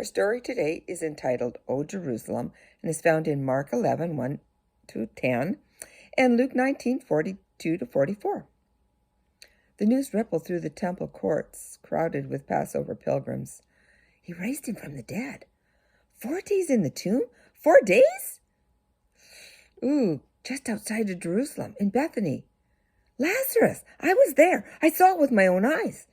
Our story today is entitled, O Jerusalem, and is found in Mark 11, 1-10, and Luke 19, 42-44. The news rippled through the temple courts, crowded with Passover pilgrims. He raised him from the dead. 4 days in the tomb? 4 days? Just outside of Jerusalem, in Bethany. Lazarus! I was there. I saw it with my own eyes.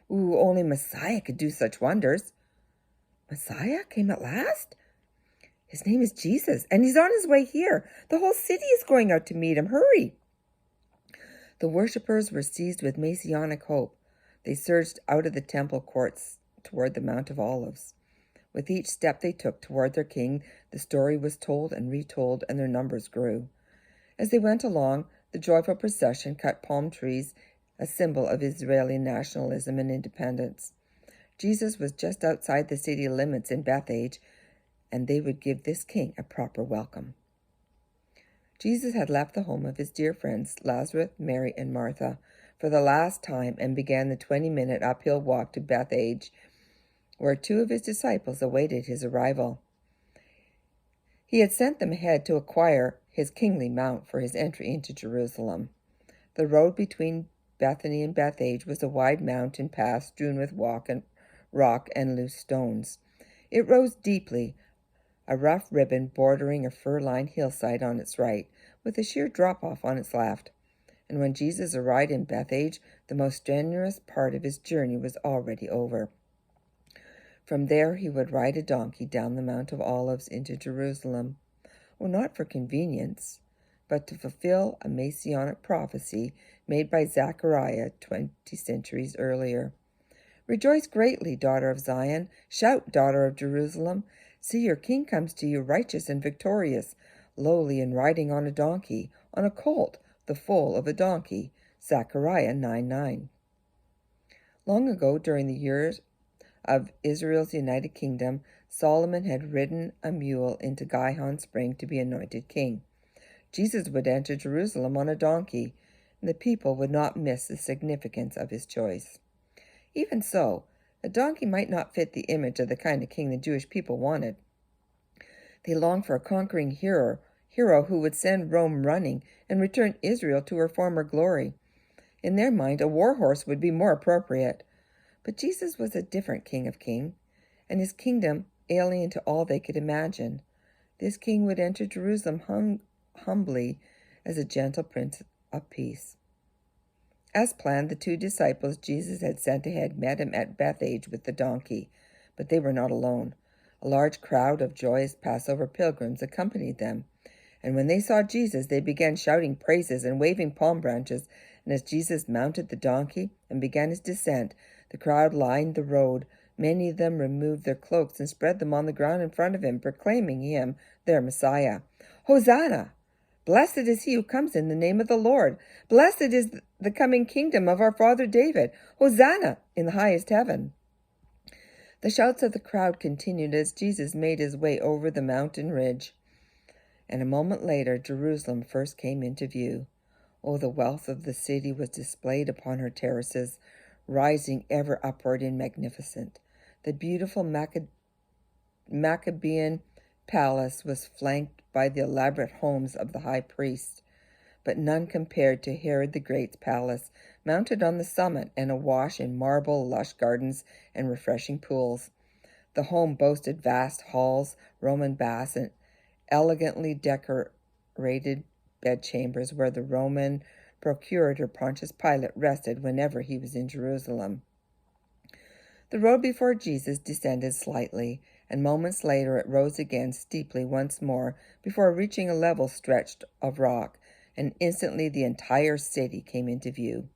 Only Messiah could do such wonders. Messiah came at last? His name is Jesus, and he's on his way here. The whole city is going out to meet him. Hurry! The worshippers were seized with messianic hope. They surged out of the temple courts toward the Mount of Olives. With each step they took toward their king, the story was told and retold, and their numbers grew. As they went along, the joyful procession cut palm trees, a symbol of Israeli nationalism and independence. Jesus was just outside the city limits in Bethage, and they would give this king a proper welcome. Jesus had left the home of his dear friends, Lazarus, Mary, and Martha, for the last time and began the 20-minute uphill walk to Bethage, where 2 of his disciples awaited his arrival. He had sent them ahead to acquire his kingly mount for his entry into Jerusalem. The road between Bethany and Bethage was a wide mountain path strewn with rock and loose stones. It rose deeply, a rough ribbon bordering a fir-lined hillside on its right, with a sheer drop-off on its left. And when Jesus arrived in Bethage, the most strenuous part of his journey was already over. From there he would ride a donkey down the Mount of Olives into Jerusalem, not for convenience, but to fulfill a messianic prophecy made by Zechariah 20 centuries earlier. Rejoice greatly, daughter of Zion. Shout, daughter of Jerusalem. See, your king comes to you righteous and victorious, lowly and riding on a donkey, on a colt, the foal of a donkey. Zechariah 9:9. Long ago, during the years of Israel's United Kingdom, Solomon had ridden a mule into Gihon Spring to be anointed king. Jesus would enter Jerusalem on a donkey, and the people would not miss the significance of his choice. Even so, a donkey might not fit the image of the kind of king the Jewish people wanted. They longed for a conquering hero who would send Rome running and return Israel to her former glory. In their mind, a war horse would be more appropriate. But Jesus was a different King of Kings, and his kingdom alien to all they could imagine. This king would enter Jerusalem humbly as a gentle prince of peace. As planned, the 2 disciples Jesus had sent ahead met him at Bethage with the donkey, but they were not alone. A large crowd of joyous Passover pilgrims accompanied them, and when they saw Jesus, they began shouting praises and waving palm branches, and as Jesus mounted the donkey and began his descent, the crowd lined the road. Many of them removed their cloaks and spread them on the ground in front of him, proclaiming him their Messiah. Hosanna! Blessed is he who comes in the name of the Lord. Blessed is the coming kingdom of our father David. Hosanna in the highest heaven. The shouts of the crowd continued as Jesus made his way over the mountain ridge. And a moment later, Jerusalem first came into view. The wealth of the city was displayed upon her terraces, rising ever upward in magnificence. The beautiful Maccabean palace was flanked by the elaborate homes of the high priests, but none compared to Herod the Great's palace, mounted on the summit and awash in marble, lush gardens, and refreshing pools. The home boasted vast halls, Roman baths, and elegantly decorated bedchambers where the Roman procurator Pontius Pilate rested whenever he was in Jerusalem. The road before Jesus descended slightly, and moments later it rose again steeply once more before reaching a level stretch of rock, and instantly the entire city came into view.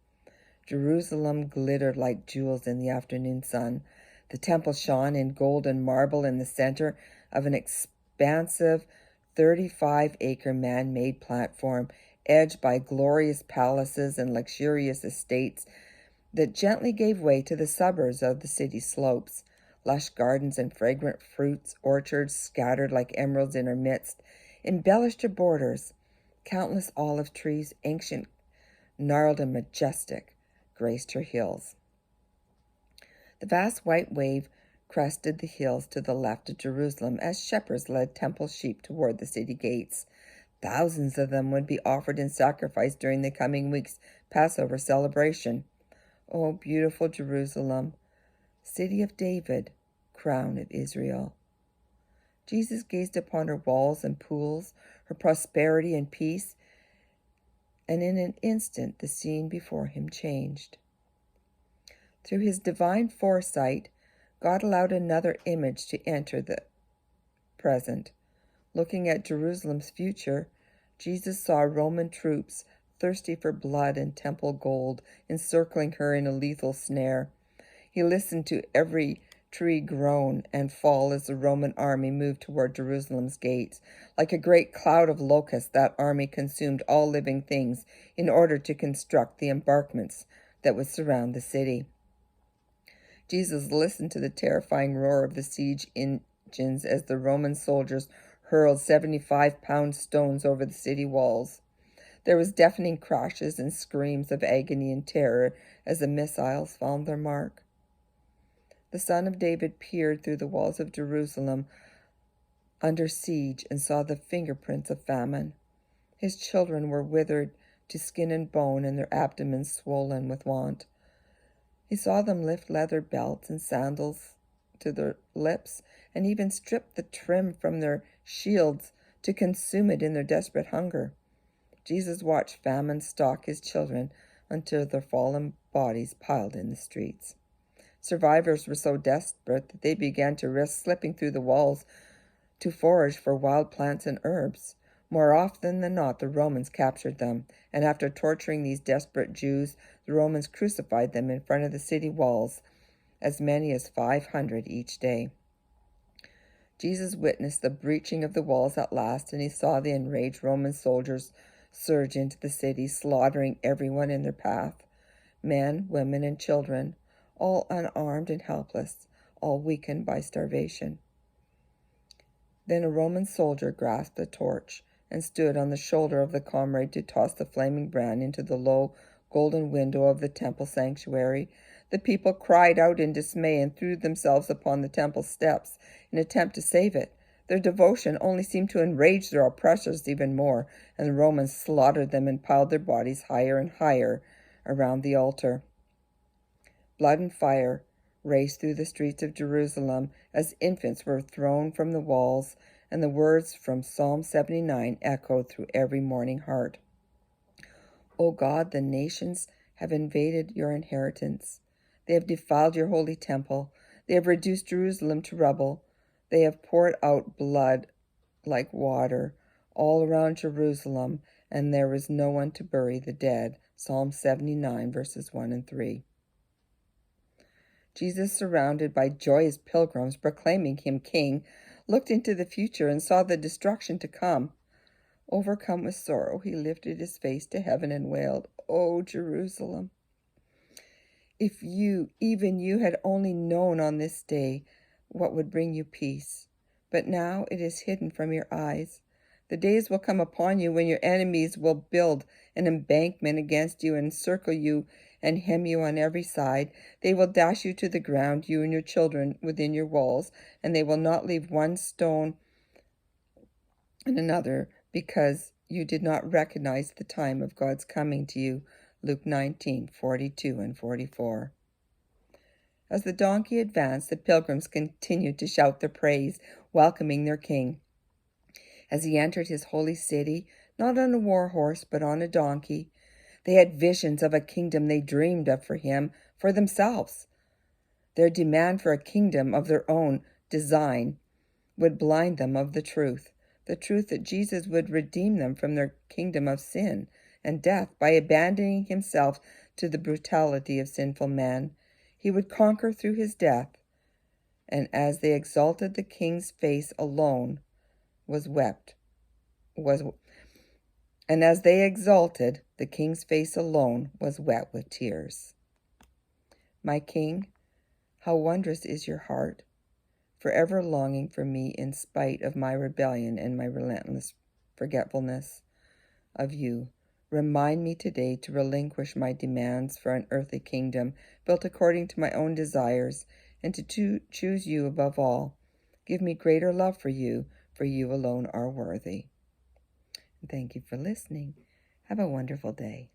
Jerusalem glittered like jewels in the afternoon sun. The temple shone in golden marble in the center of an expansive 35-acre man-made platform, edged by glorious palaces and luxurious estates that gently gave way to the suburbs of the city slopes. Lush gardens and fragrant fruits orchards scattered like emeralds in her midst embellished her borders. Countless olive trees, ancient, gnarled, and majestic, graced her hills. The vast white wave crested the hills to the left of Jerusalem as shepherds led temple sheep toward the city gates. Thousands of them would be offered in sacrifice during the coming week's Passover celebration. Oh, beautiful Jerusalem, city of David, crown of Israel. Jesus gazed upon her walls and pools, her prosperity and peace, and in an instant the scene before him changed. Through his divine foresight, God allowed another image to enter the present. Looking at Jerusalem's future, Jesus saw Roman troops thirsty for blood and temple gold, encircling her in a lethal snare. He listened to every tree groan and fall as the Roman army moved toward Jerusalem's gates. Like a great cloud of locusts, that army consumed all living things in order to construct the embankments that would surround the city. Jesus listened to the terrifying roar of the siege engines as the Roman soldiers hurled 75-pound stones over the city walls. There was deafening crashes and screams of agony and terror as the missiles found their mark. The Son of David peered through the walls of Jerusalem under siege and saw the fingerprints of famine. His children were withered to skin and bone and their abdomens swollen with want. He saw them lift leather belts and sandals to their lips and even strip the trim from their shields to consume it in their desperate hunger. Jesus watched famine stalk his children until their fallen bodies piled in the streets. Survivors were so desperate that they began to risk slipping through the walls to forage for wild plants and herbs. More often than not, the Romans captured them, and after torturing these desperate Jews, the Romans crucified them in front of the city walls, as many as 500 each day. Jesus witnessed the breaching of the walls at last, and he saw the enraged Roman soldiers surge into the city, slaughtering everyone in their path, men, women, and children, all unarmed and helpless, all weakened by starvation. Then a Roman soldier grasped a torch and stood on the shoulder of the comrade to toss the flaming brand into the low golden window of the temple sanctuary. The people cried out in dismay and threw themselves upon the temple steps in an attempt to save it. Their devotion only seemed to enrage their oppressors even more, and the Romans slaughtered them and piled their bodies higher and higher around the altar. Blood and fire raced through the streets of Jerusalem as infants were thrown from the walls, and the words from Psalm 79 echoed through every mourning heart. O God, the nations have invaded your inheritance. They have defiled your holy temple. They have reduced Jerusalem to rubble. They have poured out blood like water all around Jerusalem, and there is no one to bury the dead. Psalm 79, verses 1 and 3. Jesus, surrounded by joyous pilgrims proclaiming him king, looked into the future and saw the destruction to come. Overcome with sorrow, he lifted his face to heaven and wailed, "O Jerusalem, if you, even you, had only known on this day what would bring you peace. But now it is hidden from your eyes. The days will come upon you when your enemies will build an embankment against you and encircle you and hem you on every side. They will dash you to the ground, you and your children within your walls, and they will not leave one stone and another, because you did not recognize the time of God's coming to you." Luke 19:42 and 44. As the donkey advanced, the pilgrims continued to shout their praise, welcoming their king. As he entered his holy city, not on a war horse, but on a donkey, they had visions of a kingdom they dreamed of for him, for themselves. Their demand for a kingdom of their own design would blind them of the truth that Jesus would redeem them from their kingdom of sin and death by abandoning himself to the brutality of sinful man. He would conquer through his death, and as they exalted, the king's face alone was wet with tears. My King, how wondrous is your heart, forever longing for me in spite of my rebellion and my relentless forgetfulness of you. Remind me today to relinquish my demands for an earthly kingdom built according to my own desires and to choose you above all. Give me greater love for you alone are worthy. Thank you for listening. Have a wonderful day.